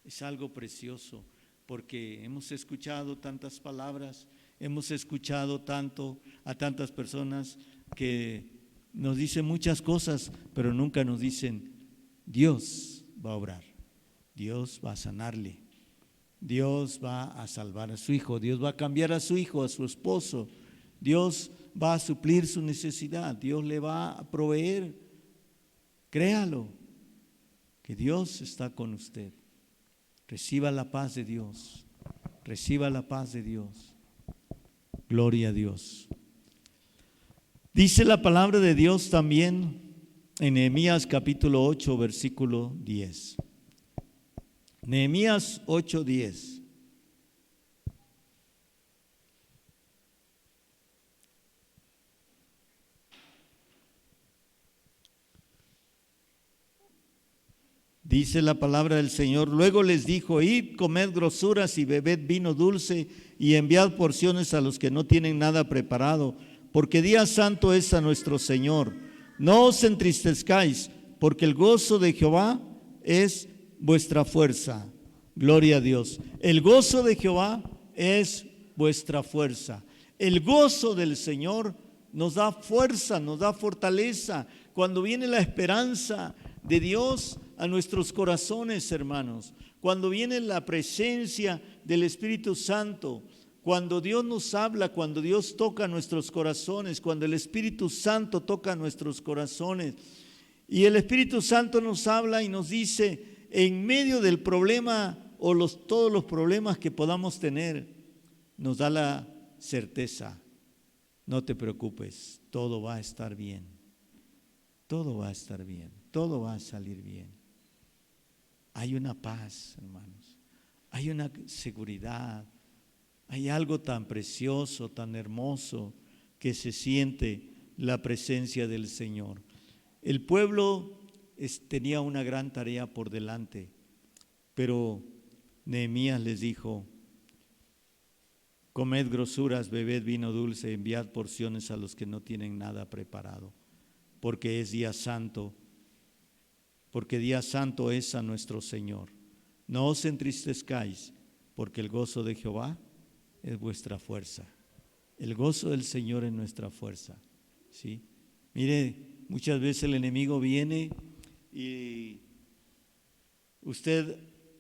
Es algo precioso, porque hemos escuchado tantas palabras, hemos escuchado tanto a tantas personas que nos dicen muchas cosas, pero nunca nos dicen, Dios va a obrar, Dios va a sanarle, Dios va a salvar a su hijo, Dios va a cambiar a su hijo, a su esposo, Dios va a suplir su necesidad, Dios le va a proveer. Créalo, que Dios está con usted. Reciba la paz de Dios, reciba la paz de Dios. Gloria a Dios. Dice la palabra de Dios también en Nehemías capítulo 8, versículo 10. Nehemías 8, 10. Dice la palabra del Señor, luego les dijo, id, comed grosuras y bebed vino dulce y enviad porciones a los que no tienen nada preparado, porque día santo es a nuestro Señor. No os entristezcáis, porque el gozo de Jehová es vuestra fuerza. Gloria a Dios. El gozo de Jehová es vuestra fuerza. El gozo del Señor nos da fuerza, nos da fortaleza. Cuando viene la esperanza de Dios a nuestros corazones, hermanos, cuando viene la presencia del Espíritu Santo, cuando Dios nos habla, cuando Dios toca nuestros corazones, cuando el Espíritu Santo toca nuestros corazones, y el Espíritu Santo nos habla y nos dice, en medio del problema o todos los problemas que podamos tener, nos da la certeza, no te preocupes, todo va a estar bien, todo va a estar bien, todo va a salir bien. Hay una paz, hermanos, hay una seguridad, hay algo tan precioso, tan hermoso que se siente la presencia del Señor. El pueblo tenía una gran tarea por delante, pero Nehemías les dijo, comed grosuras, bebed vino dulce, enviad porciones a los que no tienen nada preparado, porque es día santo, porque día santo es a nuestro Señor. No os entristezcáis, porque el gozo de Jehová es vuestra fuerza. El gozo del Señor es nuestra fuerza, ¿sí? Mire, muchas veces el enemigo viene y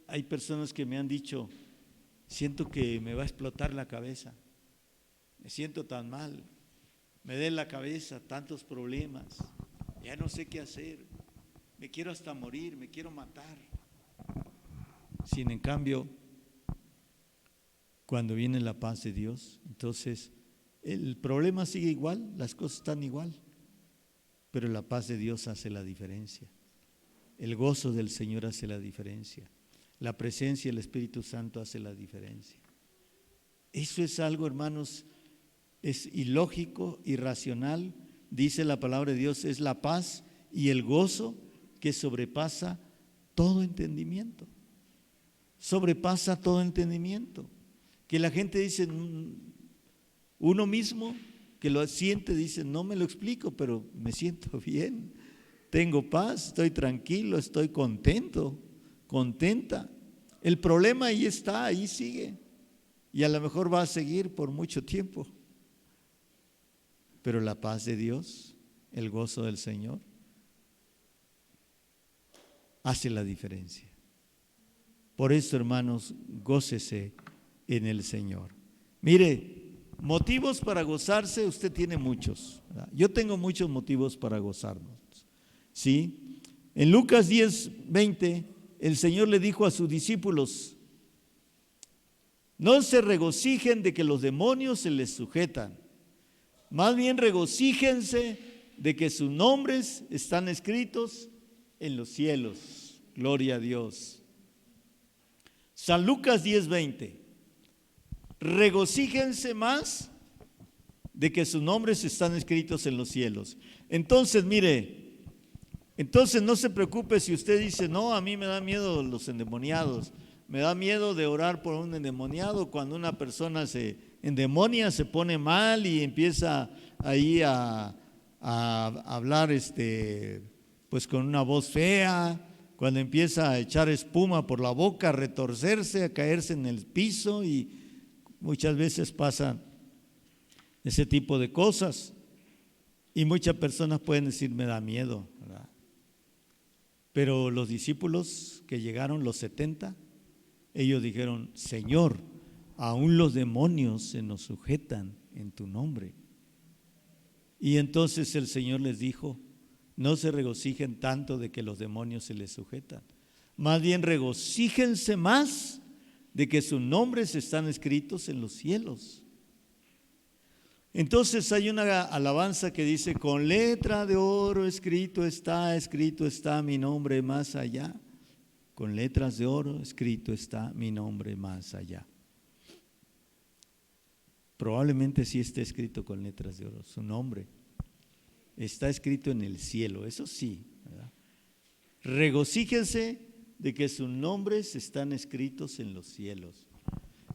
hay personas que me han dicho, siento que me va a explotar la cabeza, me siento tan mal, me da en la cabeza tantos problemas, ya no sé qué hacer, me quiero hasta morir, me quiero matar. Sin en cambio, cuando viene la paz de Dios, entonces el problema sigue igual, las cosas están igual, pero la paz de Dios hace la diferencia. El gozo del Señor hace la diferencia. La presencia del Espíritu Santo hace la diferencia. Eso es algo, hermanos, es ilógico, irracional. Dice la palabra de Dios, es la paz y el gozo que sobrepasa todo entendimiento. Sobrepasa todo entendimiento. Que la gente dice, uno mismo que lo siente, dice, no me lo explico, pero me siento bien, tengo paz, estoy tranquilo, estoy contento, contenta. El problema ahí está, ahí sigue, y a lo mejor va a seguir por mucho tiempo, pero la paz de Dios, el gozo del Señor, hace la diferencia. Por eso, hermanos, gócese en el Señor. Mire, motivos para gozarse, usted tiene muchos, ¿verdad? Yo tengo muchos motivos para gozarnos, ¿sí? En Lucas 10:20, el Señor le dijo a sus discípulos, no se regocijen de que los demonios se les sujetan, más bien regocíjense de que sus nombres están escritos en los cielos. Gloria a Dios. San Lucas 10:20, regocíjense más de que sus nombres están escritos en los cielos. Entonces, mire, entonces no se preocupe si usted dice, no, a mí me da miedo los endemoniados, me da miedo de orar por un endemoniado. Cuando una persona se endemonia, se pone mal y empieza ahí a hablar pues con una voz fea, cuando empieza a echar espuma por la boca, a retorcerse, a caerse en el piso, y muchas veces pasan ese tipo de cosas. Y muchas personas pueden decir, me da miedo, ¿verdad? Pero los discípulos que llegaron, los 70, ellos dijeron, Señor, aún los demonios se nos sujetan en tu nombre. Y entonces el Señor les dijo, no se regocijen tanto de que los demonios se les sujetan, más bien regocíjense más de que sus nombres están escritos en los cielos. Entonces hay una alabanza que dice, con letra de oro escrito está mi nombre más allá. Con letras de oro escrito está mi nombre más allá. Probablemente sí esté escrito con letras de oro, su nombre está escrito en el cielo, eso sí, ¿verdad? Regocíjense de que sus nombres están escritos en los cielos.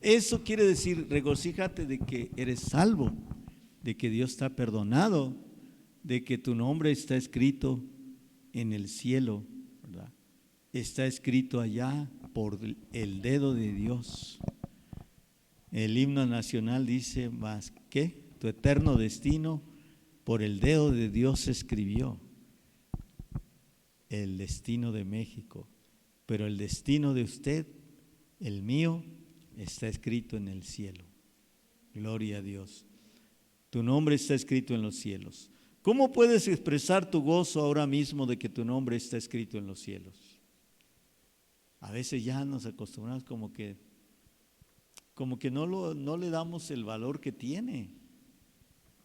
Eso quiere decir, regocíjate de que eres salvo, de que Dios te ha perdonado, de que tu nombre está escrito en el cielo, ¿verdad? Está escrito allá por el dedo de Dios. El himno nacional dice, más que tu eterno destino por el dedo de Dios se escribió el destino de México, pero el destino de usted, el mío, está escrito en el cielo. Gloria a Dios. Tu nombre está escrito en los cielos. ¿Cómo puedes expresar tu gozo ahora mismo de que tu nombre está escrito en los cielos? A veces ya nos acostumbramos como que no le damos el valor que tiene.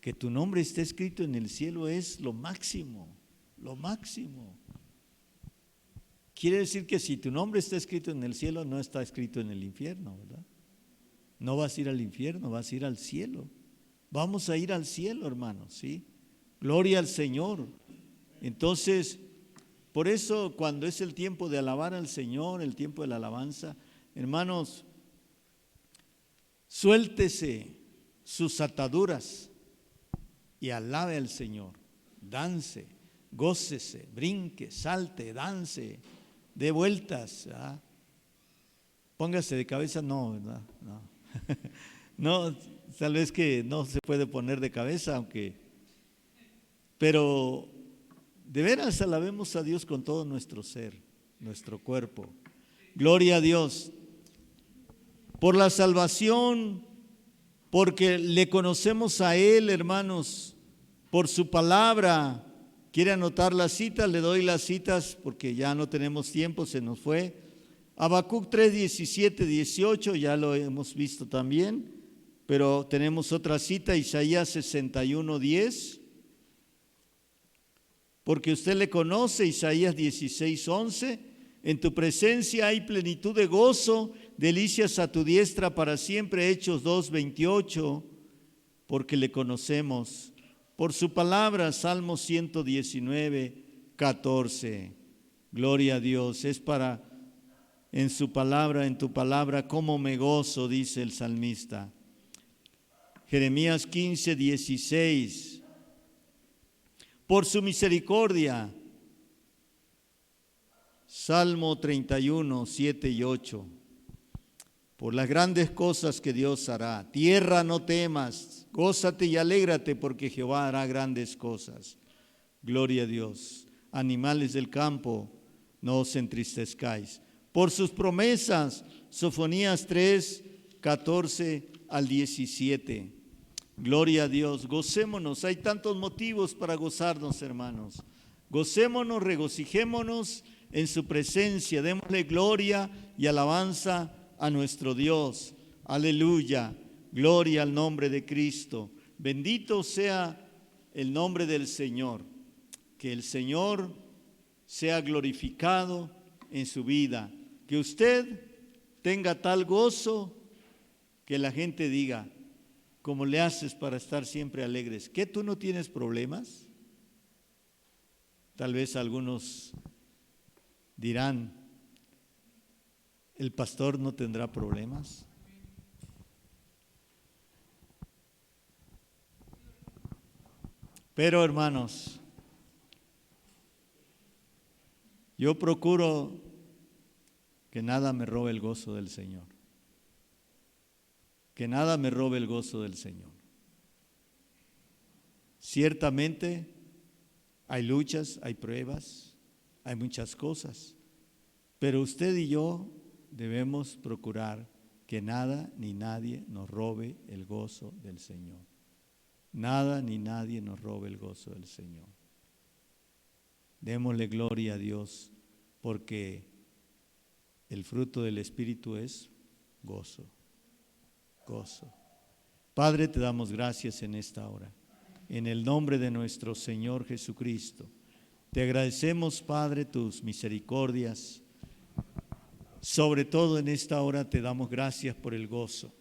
Que tu nombre esté escrito en el cielo es lo máximo, lo máximo. Quiere decir que si tu nombre está escrito en el cielo, no está escrito en el infierno, ¿verdad? No vas a ir al infierno, vas a ir al cielo. Vamos a ir al cielo, hermanos, ¿sí? Gloria al Señor. Entonces, por eso cuando es el tiempo de alabar al Señor, el tiempo de la alabanza, hermanos, suéltese sus ataduras y alabe al Señor. Dance, gócese, brinque, salte, dance, dé vueltas, ¿verdad? Póngase de cabeza, no, ¿verdad? No. No, tal vez que no se puede poner de cabeza, pero de veras alabemos a Dios con todo nuestro ser, nuestro cuerpo. Gloria a Dios por la salvación, porque le conocemos a Él, hermanos, por su palabra. ¿Quiere anotar las citas? Le doy las citas porque ya no tenemos tiempo, se nos fue. Habacuc 3, 17, 18, ya lo hemos visto también, pero tenemos otra cita, Isaías 61, 10. Porque usted le conoce, Isaías 16, 11. En tu presencia hay plenitud de gozo, delicias a tu diestra para siempre. Hechos 2, 28. Porque le conocemos. Por su palabra, Salmo 119, 14. Gloria a Dios. Es para, en su palabra, en tu palabra, cómo me gozo, dice el salmista. Jeremías 15, 16. Por su misericordia, Salmo 31, 7 y 8. Por las grandes cosas que Dios hará. Tierra, no temas, gózate y alégrate porque Jehová hará grandes cosas. Gloria a Dios. Animales del campo, no os entristezcáis. Por sus promesas, Sofonías 3, 14 al 17. Gloria a Dios, gocémonos, hay tantos motivos para gozarnos, hermanos. Gocémonos, regocijémonos en su presencia, démosle gloria y alabanza a nuestro Dios. Aleluya, gloria al nombre de Cristo. Bendito sea el nombre del Señor. Que el Señor sea glorificado en su vida. Que usted tenga tal gozo que la gente diga, ¿cómo le haces para estar siempre alegres? ¿Qué, tú no tienes problemas? Tal vez algunos dirán, ¿el pastor no tendrá problemas? Pero hermanos, Yo procuro que nada me robe el gozo del Señor. Que nada me robe el gozo del Señor. Ciertamente hay luchas, hay pruebas, hay muchas cosas, pero usted y yo debemos procurar que nada ni nadie nos robe el gozo del Señor. Nada ni nadie nos robe el gozo del Señor. Démosle gloria a Dios, porque el fruto del Espíritu es gozo, gozo. Padre, te damos gracias en esta hora. En el nombre de nuestro Señor Jesucristo, te agradecemos, Padre, tus misericordias. Sobre todo en esta hora te damos gracias por el gozo.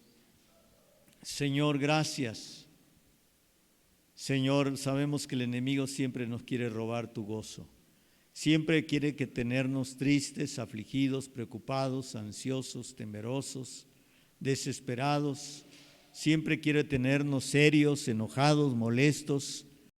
Señor, gracias. Señor, sabemos que el enemigo siempre nos quiere robar tu gozo. Siempre quiere que tenernos tristes, afligidos, preocupados, ansiosos, temerosos, desesperados. Siempre quiere tenernos serios, enojados, molestos,